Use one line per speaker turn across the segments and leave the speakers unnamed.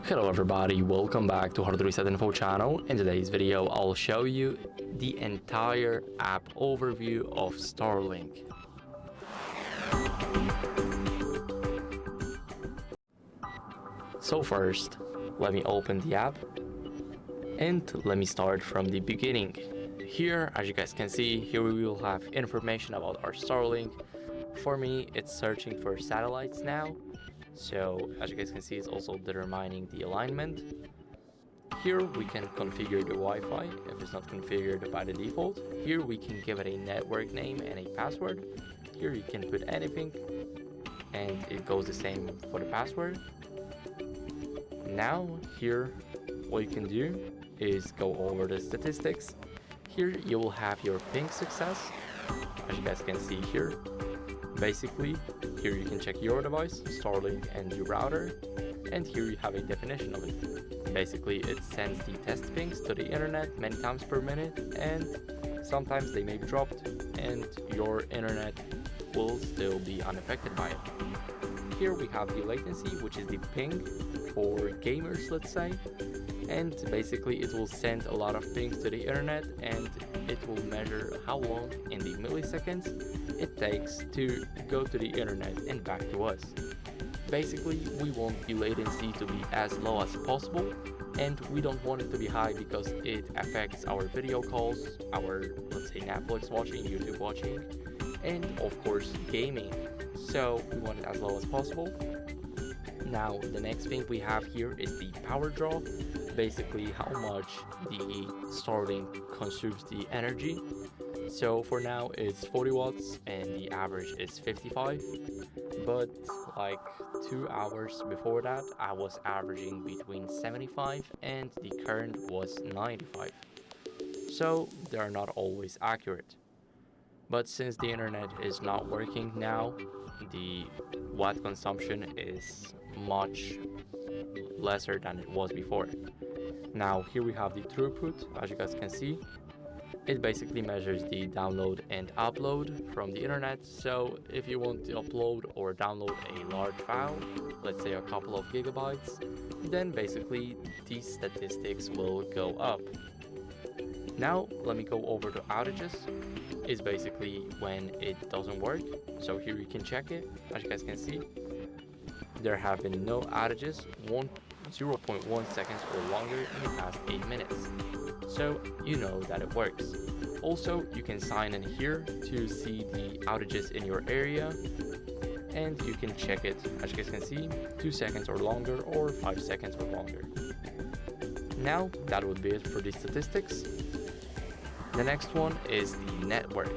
Hello everybody, welcome back to HardReset.Info channel. In today's video, I'll show you the entire app overview of STARLINK. So first, let me open the app and let me start from the beginning. Here, as you guys can see, here we will have information about our STARLINK. For me, it's searching for satellites now. So as you guys can see, it's also determining the alignment. Here we can configure the Wi-Fi if it's not configured by the default. Here we can give it a network name and a password. Here you can put anything and it goes the same for the password. Now here what you can do is go over the statistics. Here you will have your ping success, as you guys can see here. Basically, here you can check your device, STARLINK, and your router, and here you have a definition of it. Basically, it sends the test pings to the internet many times per minute, and sometimes they may be dropped, and your internet will still be unaffected by it. Here we have the latency, which is the ping for gamers, let's say, and basically it will send a lot of pings to the internet, and it will measure how long in the milliseconds it takes to go to the internet and back to us. Basically, we want the latency to be as low as possible, and we don't want it to be high because it affects our video calls, our, let's say, Netflix watching, YouTube watching, and of course gaming. So we want it as low as possible. Now the next thing we have here is the power draw, basically how much the STARLINK consumes the energy. So for now it's 40 watts and the average is 55, but like 2 hours before that I was averaging between 75 and the current was 95. So they are not always accurate. But since the internet is not working now, the watt consumption is much lesser than it was before. Now here we have the throughput, as you guys can see. It basically measures the download and upload from the internet. So if you want to upload or download a large file, let's say a couple of gigabytes, then basically these statistics will go up. Now let me go over to outages. Is basically when it doesn't work. So here you can check it. As you guys can see, there have been no outages, 0.1 seconds or longer in the past 8 minutes. So you know that it works. Also, you can sign in here to see the outages in your area, and you can check it, as you guys can see, 2 seconds or longer or 5 seconds or longer. Now that would be it for the statistics. The next one is the network.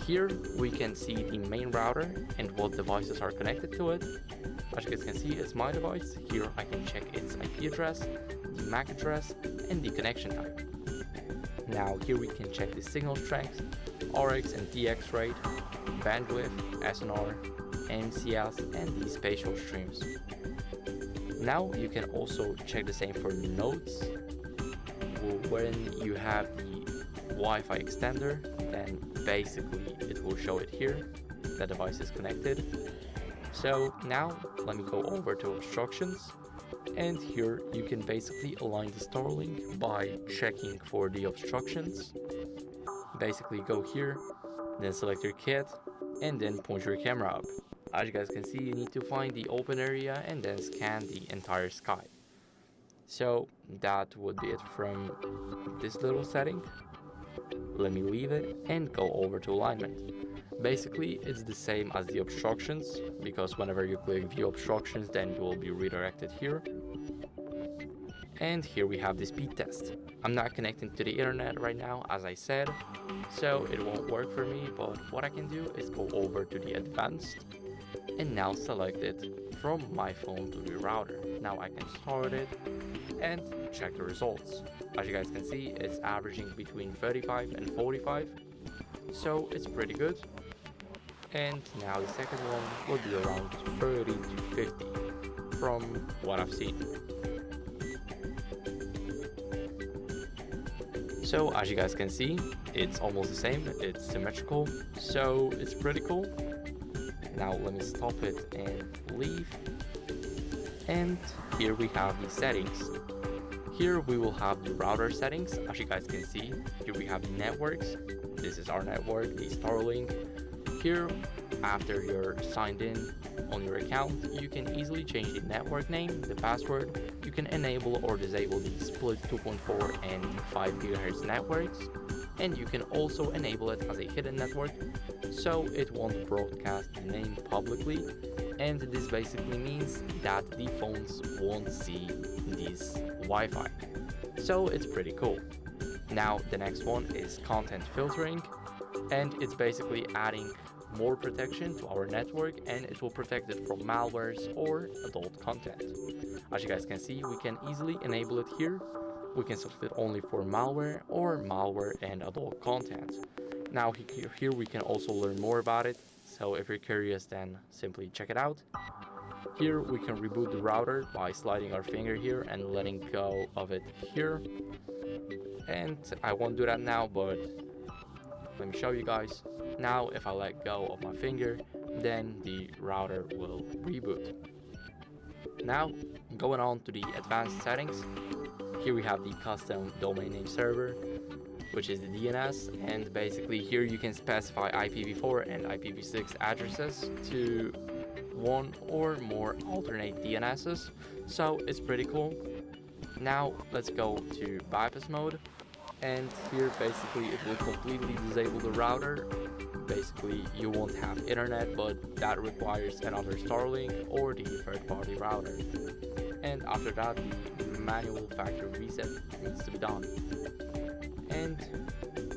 Here we can see the main router and what devices are connected to it. As you guys can see, it's my device. Here I can check its IP address, the MAC address, and the connection type. Now here we can check the signal strength, RX and TX rate, bandwidth, SNR, MCS, and the spatial streams. Now you can also check the same for nodes. When you have the Wi-Fi extender, then basically it will show it here. The device is connected. So now let me go over to obstructions, and here you can basically align the STARLINK by checking for the obstructions. Basically go here, then select your kit, and then point your camera up. As you guys can see, you need to find the open area and then scan the entire sky. So that would be it from this little setting. Let me leave it and go over to alignment. Basically, it's the same as the obstructions, because whenever you click view obstructions, then you will be redirected here. And here we have the speed test. I'm not connecting to the internet right now, as I said, so it won't work for me, but what I can do is go over to the advanced and now select it from my phone to the router. Now I can start it and check the results. As you guys can see, it's averaging between 35 and 45, so it's pretty good. And now the second one will be around 30 to 50 from what I've seen. So as you guys can see, it's almost the same, it's symmetrical, so it's pretty cool. Now let me stop it and leave. And here we have the settings. Here we will have the router settings. As you guys can see, here we have the networks. This is our network, the Starlink. Here, after you're signed in on your account, you can easily change the network name, the password. You can enable or disable the split 2.4 and 5 GHz networks. And you can also enable it as a hidden network, so it won't broadcast the name publicly. And this basically means that the phones won't see this Wi-Fi. So it's pretty cool. Now the next one is content filtering, and it's basically adding more protection to our network, and it will protect it from malwares or adult content. As you guys can see, we can easily enable it here. We can select it only for malware or malware and adult content. Now here we can also learn more about it. So if you're curious, then simply check it out. Here we can reboot the router by sliding our finger here and letting go of it here. And I won't do that now, but let me show you guys. Now if I let go of my finger, then the router will reboot. Now going on to the advanced settings. Here we have the custom domain name server, which is the DNS, and basically here you can specify IPv4 and IPv6 addresses to one or more alternate DNSs, so it's pretty cool. Now let's go to bypass mode, and here basically it will completely disable the router. Basically you won't have internet, but that requires another Starlink or the third-party router. And after that, the manual factory reset needs to be done. And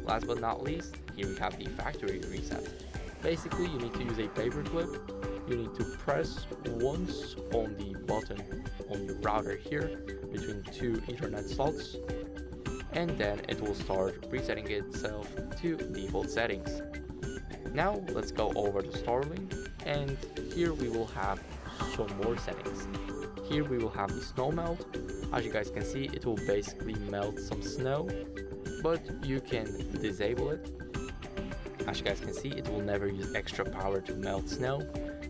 last but not least, here we have the factory reset. Basically, you need to use a paperclip. You need to press once on the button on your router here between two Ethernet slots, and then it will start resetting itself to default settings. Now let's go over to Starlink, and here we will have some more settings. Here we will have the snow melt. As you guys can see, it will basically melt some snow, but you can disable it. As you guys can see, it will never use extra power to melt snow.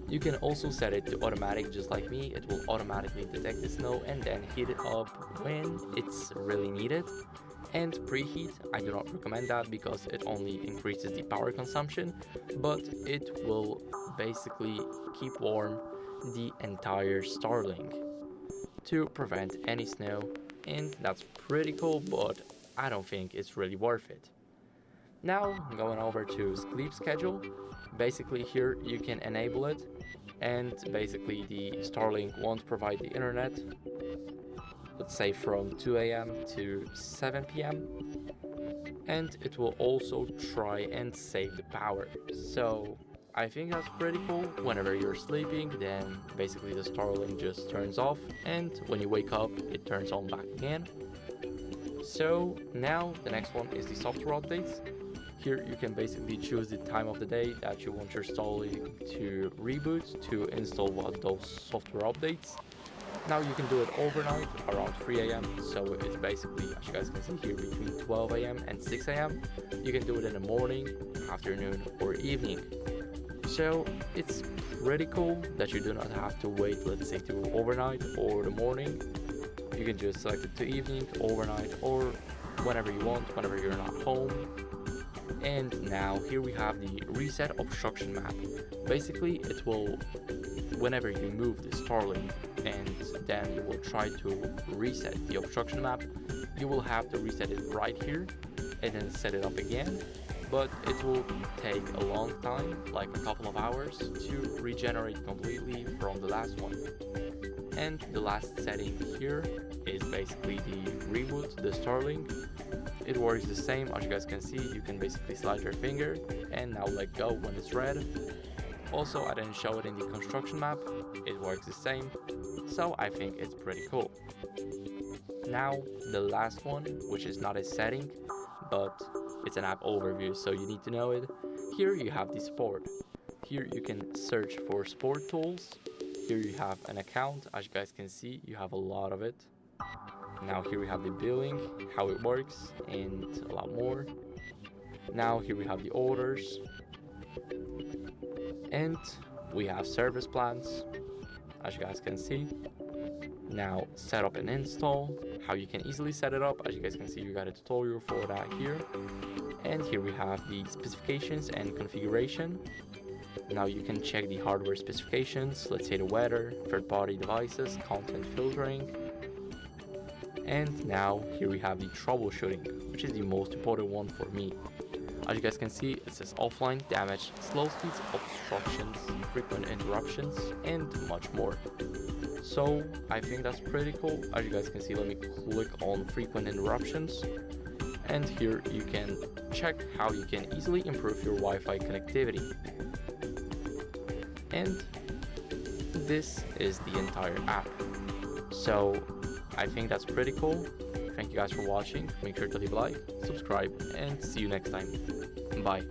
You can also set it to automatic, just like me. It will automatically detect the snow and then heat it up when it's really needed. And preheat, I do not recommend that because it only increases the power consumption, but it will basically keep warm the entire Starlink to prevent any snow, and that's pretty cool, but I don't think it's really worth it. Now going over to sleep schedule. Basically here you can enable it, and basically the Starlink won't provide the internet, let's say from 2 a.m. to 7 p.m. and it will also try and save the power. So I think that's pretty cool. Whenever you're sleeping, then basically the Starlink just turns off, and when you wake up it turns on back again. So now the next one is the software updates. Here you can basically choose the time of the day that you want your Starlink to reboot to install those software updates. Now you can do it overnight around 3 a.m. So it's basically, as you guys can see here, between 12 a.m. and 6 a.m. You can do it in the morning, afternoon, or evening. So it's pretty cool that you do not have to wait, let's say, to overnight or the morning. You can just select it to evening, overnight, or whenever you want, whenever you're not home. And now here we have the reset obstruction map. Basically it will, whenever you move the Starlink and then you will try to reset the obstruction map, you will have to reset it right here and then set it up again. But it will take a long time, like a couple of hours, to regenerate completely from the last one. And the last setting here is basically the reboot, the Starlink. It works the same. As you guys can see, you can basically slide your finger and now let go when it's red. Also, I didn't show it in the construction map. It works the same, so I think it's pretty cool. Now the last one, which is not a setting, but it's an app overview, so you need to know it. Here you have the support. Here you can search for support tools. Here you have an account. As you guys can see, you have a lot of it. Now here we have the billing, how it works, and a lot more. Now here we have the orders, and we have service plans, as you guys can see. Now set up and install, how you can easily set it up. As you guys can see, we got a tutorial for that here. And here we have the specifications and configuration. Now you can check the hardware specifications, let's say the weather, third-party devices, content filtering. And now here we have the troubleshooting, which is the most important one for me. As you guys can see, it says offline, damage, slow speeds, obstructions, frequent interruptions, and much more. So I think that's pretty cool. As you guys can see, let me click on frequent interruptions. And here you can check how you can easily improve your Wi-Fi connectivity. And this is the entire app. So I think that's pretty cool. Thank you guys for watching. Make sure to leave a like, subscribe, and see you next time. Bye.